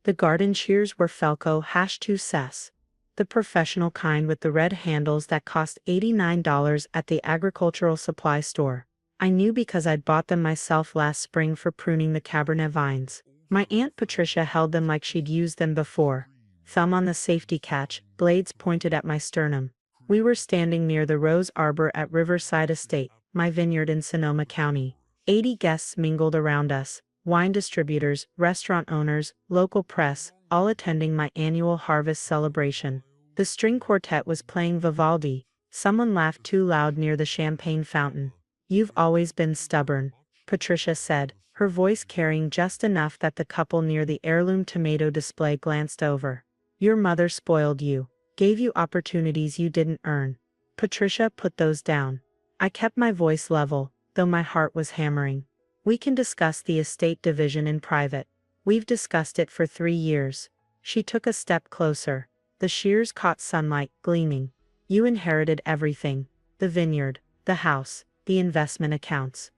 The garden shears were Felco #2 cess. The professional kind with the red handles that cost $89 at the agricultural supply store. I knew because I'd bought them myself last spring for pruning the Cabernet vines. My Aunt Patricia held them like she'd used them before. Thumb on the safety catch, blades pointed at my sternum. We were standing near the Rose Arbor at Riverside Estate, my vineyard in Sonoma County. 80 guests mingled around us, wine distributors, restaurant owners, local press, all attending my annual harvest celebration. The string quartet was playing Vivaldi. Someone laughed too loud near the champagne fountain. "You've always been stubborn," Patricia said, her voice carrying just enough that the couple near the heirloom tomato display glanced over. "Your mother spoiled you, gave you opportunities you didn't earn." Patricia put those down. I kept my voice level, though my heart was hammering. "We can discuss the estate division in private. We've discussed it for 3 years." She took a step closer. The shears caught sunlight, gleaming. "You inherited everything. The vineyard, the house, the investment accounts.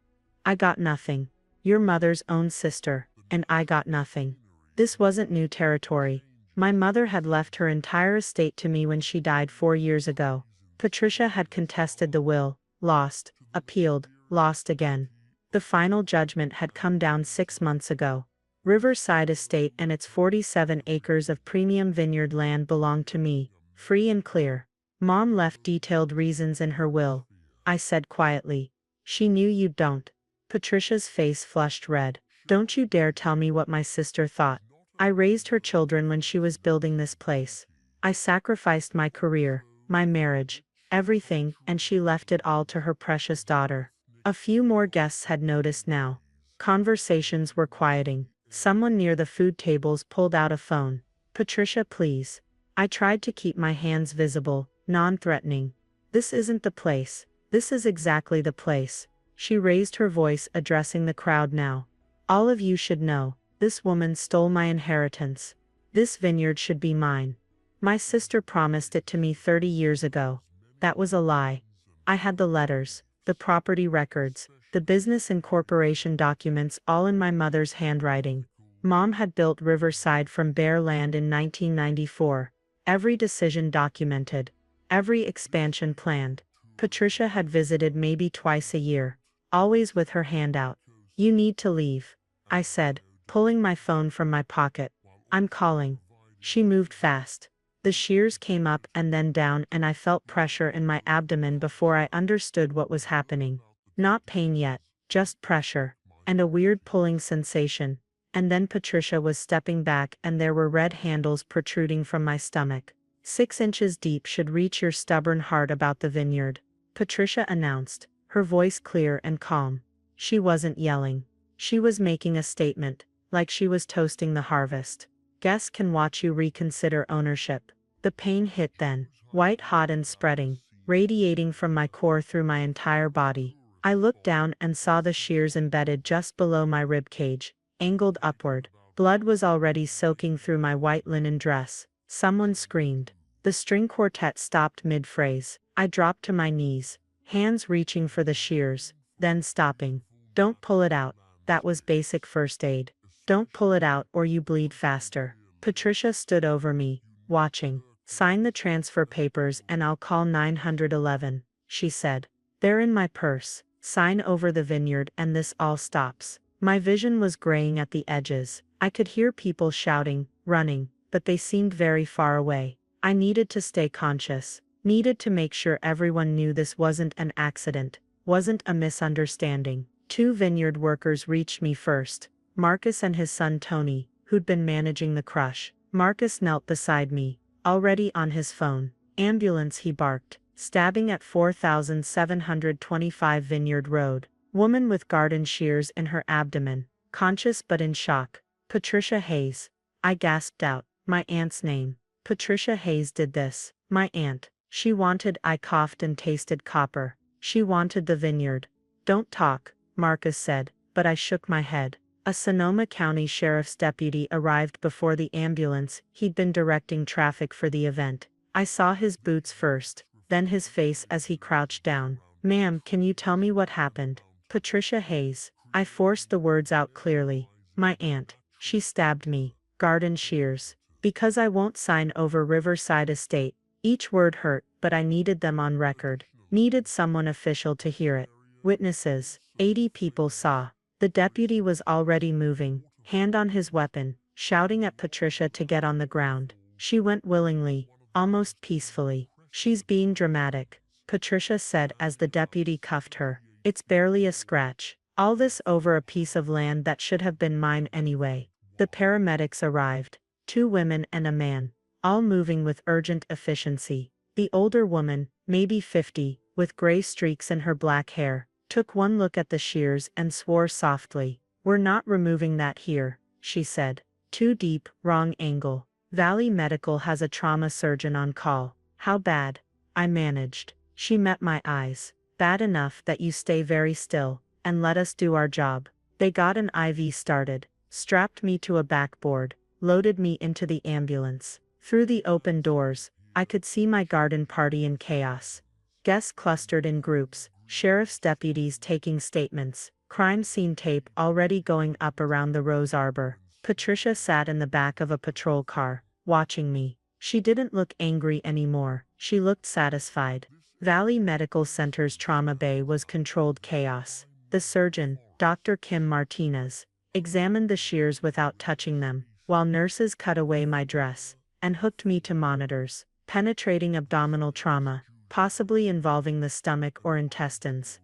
I got nothing. Your mother's own sister, and I got nothing." This wasn't new territory. My mother had left her entire estate to me when she died 4 years ago. Patricia had contested the will, lost, appealed, lost again. The final judgment had come down 6 months ago. Riverside Estate and its 47 acres of premium vineyard land belonged to me, free and clear. Mom left detailed reasons in her will. I said quietly. "She knew you don't." Patricia's face flushed red. "Don't you dare tell me what my sister thought. I raised her children when she was building this place. I sacrificed my career, my marriage, everything, and she left it all to her precious daughter." A few more guests had noticed now. Conversations were quieting. Someone near the food tables pulled out a phone. "Patricia, please." I tried to keep my hands visible, non-threatening. "This isn't the place. This is exactly the place." She raised her voice, addressing the crowd now. "All of you should know, this woman stole my inheritance. This vineyard should be mine. My sister promised it to me 30 years ago. That was a lie. I had the letters, the property records, the business incorporation documents all in my mother's handwriting. Mom had built Riverside from bare land in 1994. Every decision documented. Every expansion planned. Patricia had visited maybe twice a year, always with her hand out. "You need to leave," I said, pulling my phone from my pocket. "I'm calling." She moved fast. The shears came up and then down, and I felt pressure in my abdomen before I understood what was happening. Not pain yet, just pressure, and a weird pulling sensation. And then Patricia was stepping back and there were red handles protruding from my stomach. 6 inches deep should reach your stubborn heart about the vineyard," Patricia announced, her voice clear and calm. She wasn't yelling. She was making a statement, like she was toasting the harvest. "Guests can watch you reconsider ownership." The pain hit then, white hot and spreading, radiating from my core through my entire body. I looked down and saw the shears embedded just below my rib cage, angled upward. Blood was already soaking through my white linen dress. Someone screamed. The string quartet stopped mid-phrase. I dropped to my knees, hands reaching for the shears, then stopping. "Don't pull it out." That was basic first aid. "Don't pull it out or you bleed faster." Patricia stood over me, watching. "Sign the transfer papers and I'll call 911, she said. "They're in my purse. Sign over the vineyard and this all stops." My vision was graying at the edges. I could hear people shouting, running, but they seemed very far away. I needed to stay conscious, needed to make sure everyone knew this wasn't an accident, wasn't a misunderstanding. 2 vineyard workers reached me first, Marcus and his son Tony, who'd been managing the crush. Marcus knelt beside me, already on his phone. "Ambulance," he barked, stabbing at 4725 Vineyard Road. Woman with garden shears in her abdomen, conscious but in shock. "Patricia Hayes." I gasped out, my aunt's name. Patricia Hayes did this. My aunt. She wanted, I coughed and tasted copper. She wanted the vineyard. "Don't talk," Marcus said, but I shook my head. A Sonoma County Sheriff's deputy arrived before the ambulance. He'd been directing traffic for the event. I saw his boots first, then his face as he crouched down. "Ma'am, can you tell me what happened?" "Patricia Hayes." I forced the words out clearly. "My aunt. She stabbed me." Garden Shears. Because I won't sign over Riverside Estate. Each word hurt, but I needed them on record. Needed someone official to hear it. Witnesses. 80 people saw. The deputy was already moving, hand on his weapon, shouting at Patricia to get on the ground. She went willingly, almost peacefully. She's being dramatic, Patricia said as the deputy cuffed her. It's barely a scratch. All this over a piece of land that should have been mine anyway. The paramedics arrived. 2 women and a man, all moving with urgent efficiency. The older woman, maybe 50, with gray streaks in her black hair, took one look at the Shears and swore softly. We're not removing that here, she said. Too deep, wrong angle. Valley Medical has a trauma surgeon on call. How bad? I managed. She met my eyes. Bad enough that you stay very still, and let us do our job. They got an IV started, strapped me to a backboard, loaded me into the ambulance. Through the open doors, I could see my garden party in chaos. Guests clustered in groups, sheriff's deputies taking statements, crime scene tape already going up around the rose arbor. Patricia sat in the back of a patrol car, watching me. She didn't look angry anymore, she looked satisfied. Valley Medical Center's trauma bay was controlled chaos. The surgeon, Dr. Kim Martinez, examined the Shears without touching them, while nurses cut away my dress and hooked me to monitors. Penetrating abdominal trauma, possibly involving the stomach or intestines.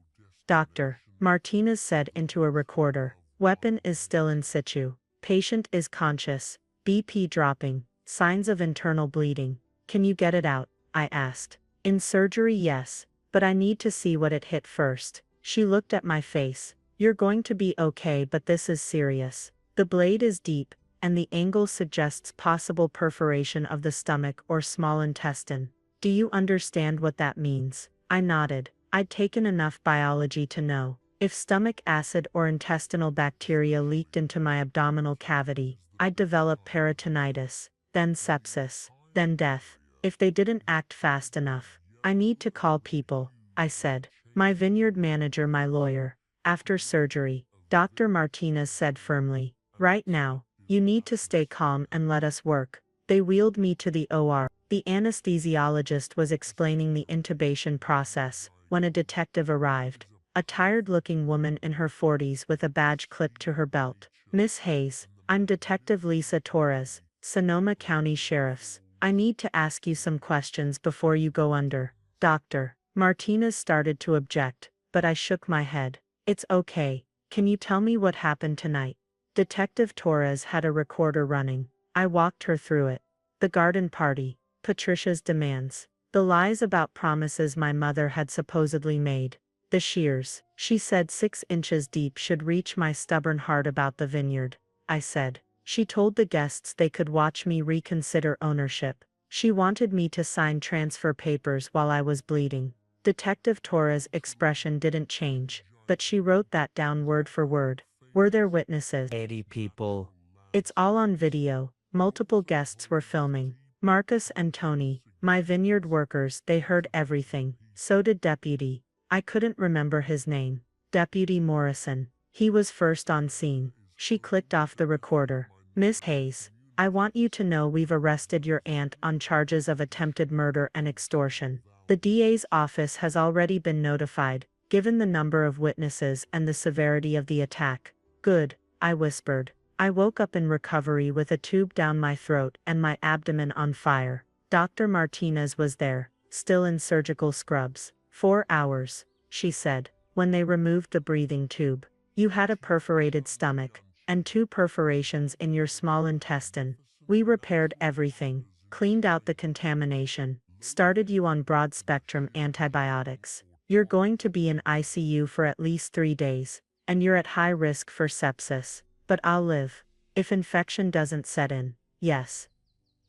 Dr. Martinez said into a recorder, weapon is still in situ. Patient is conscious, BP dropping, signs of internal bleeding. Can you get it out? I asked. In surgery, yes, but I need to see what it hit first. She looked at my face. You're going to be okay, but this is serious. The blade is deep, and the angle suggests possible perforation of the stomach or small intestine. Do you understand what that means? I nodded. I'd taken enough biology to know. If stomach acid or intestinal bacteria leaked into my abdominal cavity, I'd develop peritonitis, then sepsis, then death. If they didn't act fast enough, I need to call people, I said. My vineyard manager, my lawyer. After surgery, Dr. Martinez said firmly. Right now, you need to stay calm and let us work. They wheeled me to the OR. The anesthesiologist was explaining the intubation process when a detective arrived. A tired-looking woman in her 40s with a badge clipped to her belt. Miss Hayes, I'm Detective Lisa Torres, Sonoma County Sheriff's. I need to ask you some questions before you go under. Dr. Martinez started to object, but I shook my head. It's okay. Can you tell me what happened tonight? Detective Torres had a recorder running. I walked her through it. The garden party, Patricia's demands, the lies about promises my mother had supposedly made. The Shears, she said 6 inches deep, should reach my stubborn heart about the vineyard. I said. She told the guests they could watch me reconsider ownership. She wanted me to sign transfer papers while I was bleeding. Detective Torres' expression didn't change, but she wrote that down word for word. Were there witnesses? 80 people. It's all on video. Multiple guests were filming. Marcus and Tony, my vineyard workers, they heard everything. So did Deputy. I couldn't remember his name. Deputy Morrison. He was first on scene. She clicked off the recorder. Miss Hayes, I want you to know we've arrested your aunt on charges of attempted murder and extortion. The DA's office has already been notified, given the number of witnesses and the severity of the attack. Good, I whispered. I woke up in recovery with a tube down my throat and my abdomen on fire. Dr. Martinez was there, still in surgical scrubs. 4 hours, she said, when they removed the breathing tube. You had a perforated stomach, and 2 perforations in your small intestine. We repaired everything, cleaned out the contamination, started you on broad-spectrum antibiotics. You're going to be in ICU for at least 3 days, and you're at high risk for sepsis. But I'll live. If infection doesn't set in, yes.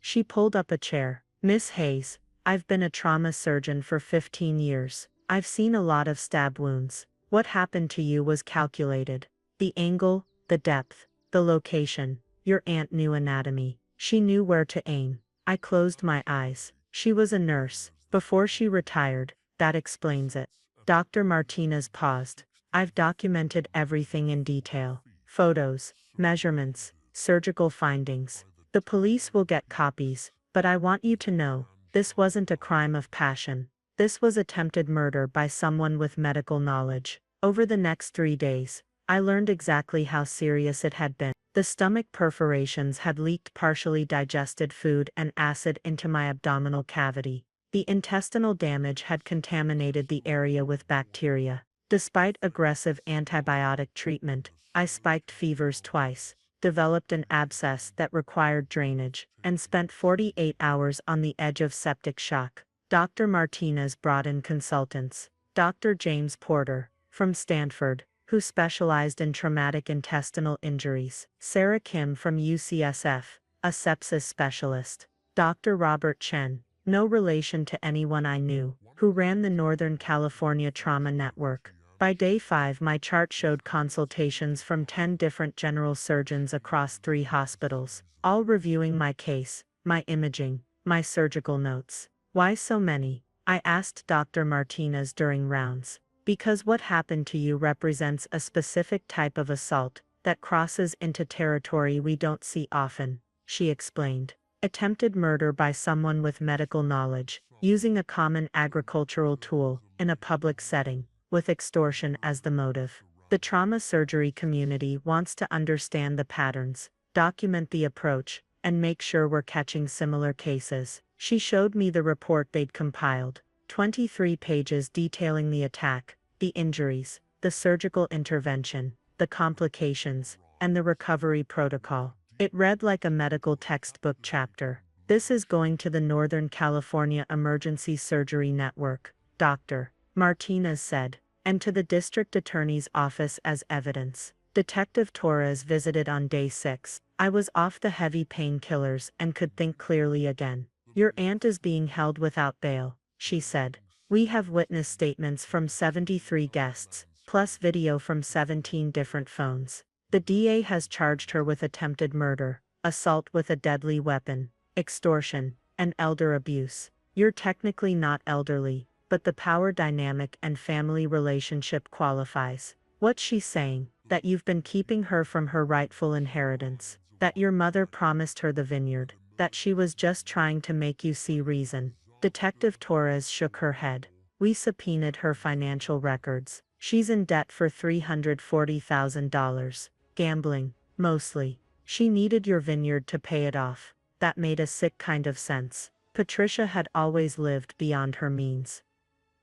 She pulled up a chair. Miss Hayes, I've been a trauma surgeon for 15 years. I've seen a lot of stab wounds. What happened to you was calculated. The angle, the depth, the location. Your aunt knew anatomy. She knew where to aim. I closed my eyes. She was a nurse. Before she retired. That explains it. Dr. Martinez paused. I've documented everything in detail. Photos, measurements, surgical findings. The police will get copies, but I want you to know, this wasn't a crime of passion. This was attempted murder by someone with medical knowledge. Over the next 3 days, I learned exactly how serious it had been. The stomach perforations had leaked partially digested food and acid into my abdominal cavity. The intestinal damage had contaminated the area with bacteria. Despite aggressive antibiotic treatment, I spiked fevers twice, developed an abscess that required drainage, and spent 48 hours on the edge of septic shock. Dr. Martinez brought in consultants. Dr. James Porter, from Stanford, who specialized in traumatic intestinal injuries. Sarah Kim from UCSF, a sepsis specialist. Dr. Robert Chen, no relation to anyone I knew, who ran the Northern California Trauma Network. By day 5, my chart showed consultations from 10 different general surgeons across 3 hospitals, all reviewing my case, my imaging, my surgical notes. Why so many? I asked Dr. Martinez during rounds. Because what happened to you represents a specific type of assault that crosses into territory we don't see often, she explained. Attempted murder by someone with medical knowledge, using a common agricultural tool in a public setting, with extortion as the motive. The trauma surgery community wants to understand the patterns, document the approach, and make sure we're catching similar cases. She showed me the report they'd compiled. 23 pages detailing the attack, the injuries, the surgical intervention, the complications, and the recovery protocol. It read like a medical textbook chapter. This is going to the Northern California Emergency Surgery Network, Dr. Martinez said, and to the district attorney's office as evidence. Detective Torres visited on day 6. I was off the heavy painkillers and could think clearly again. Your aunt is being held without bail, she said. We have witness statements from 73 guests, plus video from 17 different phones. The DA has charged her with attempted murder, assault with a deadly weapon, extortion, and elder abuse. You're technically not elderly, but the power dynamic and family relationship qualifies. What's she saying? That you've been keeping her from her rightful inheritance, that your mother promised her the vineyard, that she was just trying to make you see reason. Detective Torres shook her head. We subpoenaed her financial records. She's in debt for $340,000. Gambling, mostly. She needed your vineyard to pay it off. That made a sick kind of sense. Patricia had always lived beyond her means.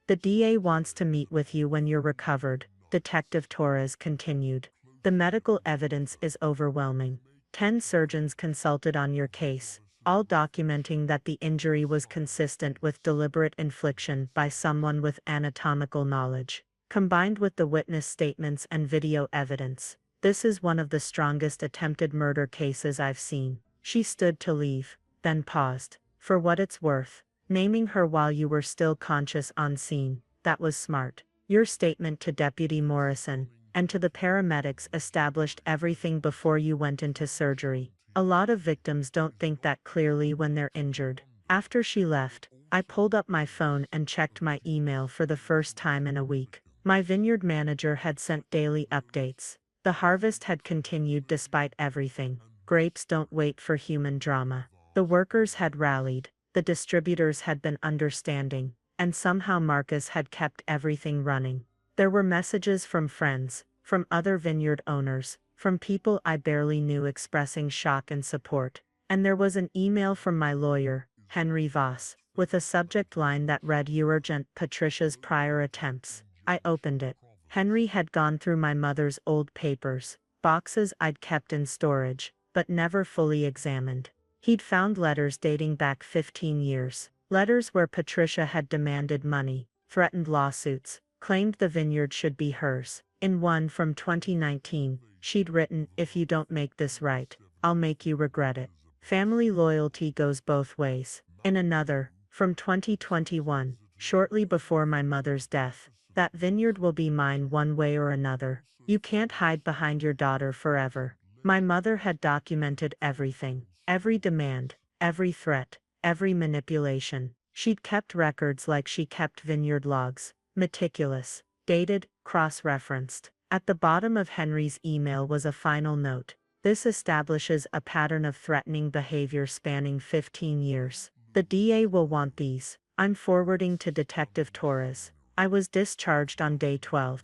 The DA wants to meet with you when you're recovered, Detective Torres continued. The medical evidence is overwhelming. 10 surgeons consulted on your case, all documenting that the injury was consistent with deliberate infliction by someone with anatomical knowledge. Combined with the witness statements and video evidence, this is one of the strongest attempted murder cases I've seen. She stood to leave, then paused. For what it's worth, naming her while you were still conscious on scene, that was smart. Your statement to Deputy Morrison and to the paramedics established everything before you went into surgery. A lot of victims don't think that clearly when they're injured. After she left, I pulled up my phone and checked my email for the first time in a week. My vineyard manager had sent daily updates. The harvest had continued despite everything. Grapes don't wait for human drama. The workers had rallied, the distributors had been understanding, and somehow Marcus had kept everything running. There were messages from friends, from other vineyard owners, from people I barely knew expressing shock and support. And there was an email from my lawyer, Henry Voss, with a subject line that read Urgent Patricia's prior attempts. I opened it. Henry had gone through my mother's old papers, boxes I'd kept in storage, but never fully examined. He'd found letters dating back 15 years. Letters where Patricia had demanded money, threatened lawsuits, claimed the vineyard should be hers. In one from 2019, she'd written, "If you don't make this right, I'll make you regret it. Family loyalty goes both ways." In another, from 2021, shortly before my mother's death, "That vineyard will be mine one way or another. You can't hide behind your daughter forever." My mother had documented everything, every demand, every threat, every manipulation. She'd kept records like she kept vineyard logs, meticulous, dated, cross-referenced. At the bottom of Henry's email was a final note. This establishes a pattern of threatening behavior spanning 15 years. The DA will want these. I'm forwarding to Detective Torres. I was discharged on day 12.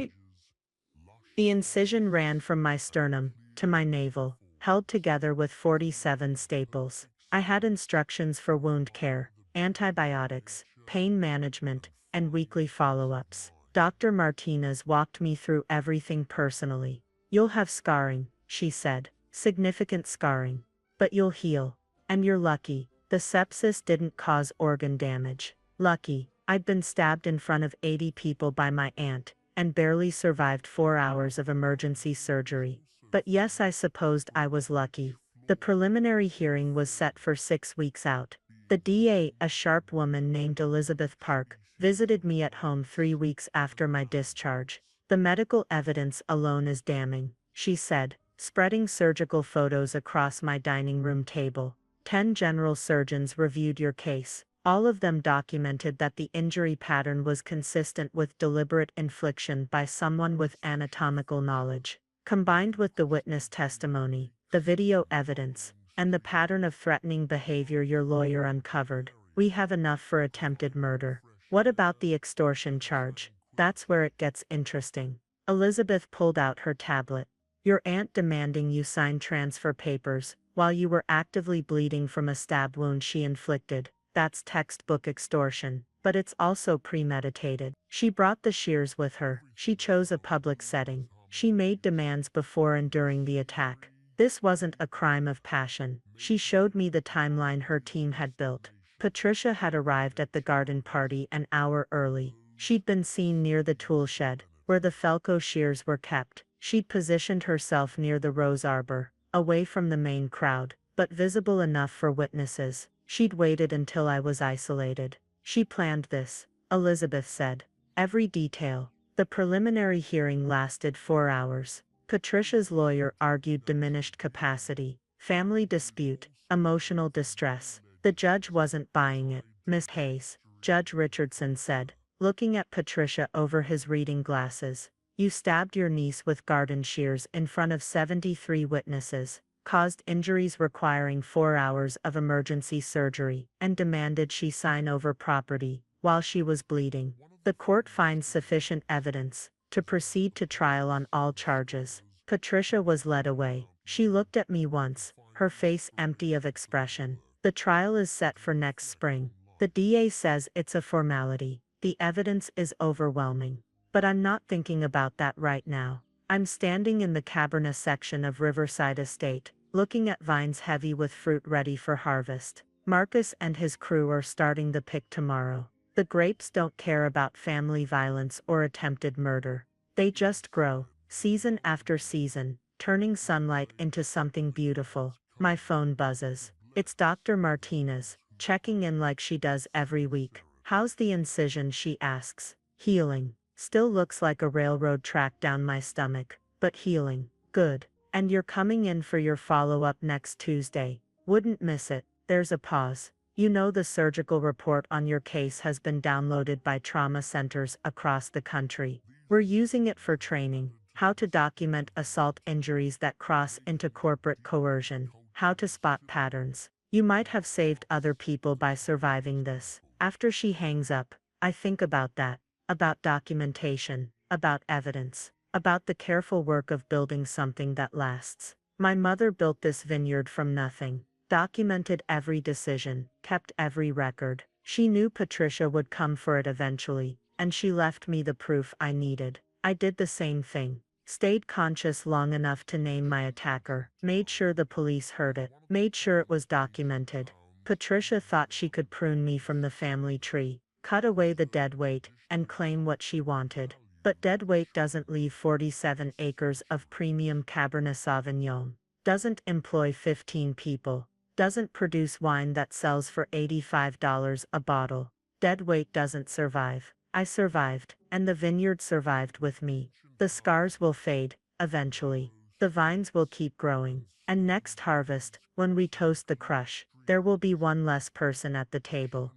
The incision ran from my sternum to my navel, held together with 47 staples. I had instructions for wound care, antibiotics, pain management, and weekly follow-ups. Dr. Martinez walked me through everything personally. You'll have scarring, she said. Significant scarring. But you'll heal. And you're lucky. The sepsis didn't cause organ damage. Lucky. I'd been stabbed in front of 80 people by my aunt, and barely survived 4 hours of emergency surgery. But yes, I supposed I was lucky. The preliminary hearing was set for 6 weeks out. The DA, a sharp woman named Elizabeth Park, visited me at home 3 weeks after my discharge. The medical evidence alone is damning, she said, spreading surgical photos across my dining room table. 10 general surgeons reviewed your case. All of them documented that the injury pattern was consistent with deliberate infliction by someone with anatomical knowledge. Combined with the witness testimony, the video evidence, and the pattern of threatening behavior your lawyer uncovered, we have enough for attempted murder. What about the extortion charge? That's where it gets interesting. Elizabeth pulled out her tablet. Your aunt demanding you sign transfer papers while you were actively bleeding from a stab wound she inflicted. That's textbook extortion, but it's also premeditated. She brought the Shears with her. She chose a public setting. She made demands before and during the attack. This wasn't a crime of passion. She showed me the timeline her team had built. Patricia had arrived at the garden party an hour early. She'd been seen near the tool shed, where the Falco shears were kept. She'd positioned herself near the rose arbor, away from the main crowd, but visible enough for witnesses. She'd waited until I was isolated. She planned this, Elizabeth said. Every detail. The preliminary hearing lasted 4 hours. Patricia's lawyer argued diminished capacity, family dispute, emotional distress. The judge wasn't buying it. Miss Hayes, Judge Richardson said, looking at Patricia over his reading glasses. You stabbed your niece with garden shears in front of 73 witnesses, caused injuries requiring 4 hours of emergency surgery, and demanded she sign over property while she was bleeding. The court finds sufficient evidence to proceed to trial on all charges. Patricia was led away. She looked at me once, her face empty of expression. The trial is set for next spring. The DA says it's a formality. The evidence is overwhelming. But I'm not thinking about that right now. I'm standing in the Cabernet section of Riverside Estate, looking at vines heavy with fruit ready for harvest. Marcus and his crew are starting the pick tomorrow. The grapes don't care about family violence or attempted murder. They just grow, season after season, turning sunlight into something beautiful. My phone buzzes. It's Dr. Martinez, checking in like she does every week. How's the incision, she asks. Healing. Still looks like a railroad track down my stomach, but healing. Good. And you're coming in for your follow-up next Tuesday. Wouldn't miss it. There's a pause. You know the surgical report on your case has been downloaded by trauma centers across the country. We're using it for training. How to document assault injuries that cross into corporate coercion. How to spot patterns. You might have saved other people by surviving this. After she hangs up, I think about that. About documentation. About evidence. About the careful work of building something that lasts. My mother built this vineyard from nothing. Documented every decision, kept every record. She knew Patricia would come for it eventually, and she left me the proof I needed. I did the same thing. Stayed conscious long enough to name my attacker, made sure the police heard it, made sure it was documented. Patricia thought she could prune me from the family tree, cut away the dead weight, and claim what she wanted. But dead weight doesn't leave 47 acres of premium Cabernet Sauvignon, doesn't employ 15 people, doesn't produce wine that sells for $85 a bottle. Dead weight doesn't survive. I survived, and the vineyard survived with me. The scars will fade, eventually. The vines will keep growing. And next harvest, when we toast the crush, there will be one less person at the table.